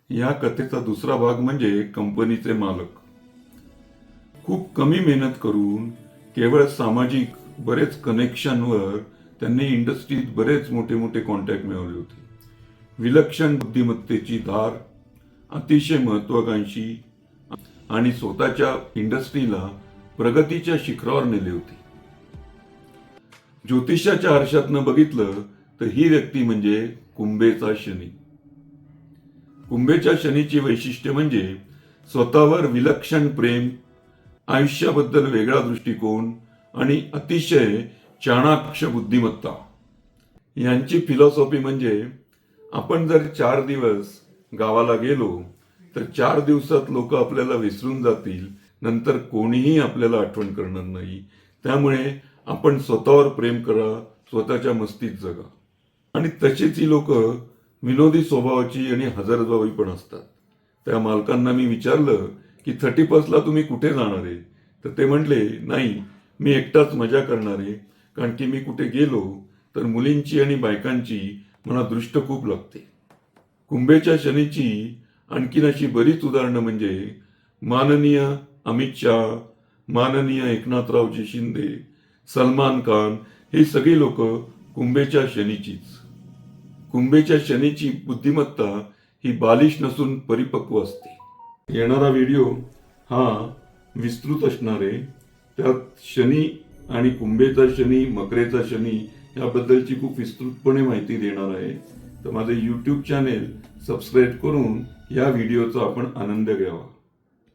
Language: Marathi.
या कथेचा दुसरा भाग म्हणजे कंपनीचे मालक. खूप कमी मेहनत करून केवळ सामाजिक बरेच कनेक्शनवर त्यांनी इंडस्ट्रीत बरेच मोठे मोठे कॉन्टॅक्ट मिळवले होते. विलक्षण बुद्धिमत्तेची धार, अतिशय महत्वाकांक्षी आणि स्वतःच्या इंडस्ट्रीला प्रगतीच्या शिखरावर नेले होते. ज्योतिषाच्या आरशातनं बघितलं तर ही व्यक्ती म्हणजे कुंभेचा शनी. कुंभेच्या शनीची वैशिष्ट्य म्हणजे स्वतःवर विलक्षण प्रेम, आयुष्याबद्दल वेगळा दृष्टिकोन आणि अतिशय चाणाक्ष बुद्धिमत्ता. यांची फिलॉसॉफी म्हणजे आपण जर 4 दिवस गावाला गेलो तर 4 दिवसात लोक आपल्याला विसरून जातील, नंतर कोणीही आपल्याला आठवण करणार नाही. त्यामुळे आपण स्वतःवर प्रेम करा, स्वतःच्या मस्तीत जगा. आणि तशीच ही लोक विनोदी स्वभावाची आणि हजरजबाबी पण असतात. त्या मालकांना मी विचारलं की 31ला तुम्ही कुठे जाणार आहे? तर ते म्हटले, नाही, मी एकटाच मजा करणार आहे, कारण की मी कुठे गेलो तर मुलींची आणि बायकांची मला दृष्ट खूप लागते. कुंभेच्या शनीची आणखीन अशी बरीच उदाहरणं म्हणजे माननीय अमित शाह, माननीय एकनाथरावजी शिंदे, सलमान खान, ही सगळी लोक कुंभेच्या शनीचीच. कुंभेच्या शनीची बुद्धिमत्ता ही बालिश नसून परिपक्व असते. येणारा व्हिडिओ हा विस्तृत असणार आहे. त्यात शनी आणि कुंभेचा शनी, मकरेचा शनी याबद्दलची खूप विस्तृतपणे माहिती देणार आहे. तर माझे YouTube चॅनेल सबस्क्राईब करून या व्हिडिओचा आपण आनंद घ्यावा.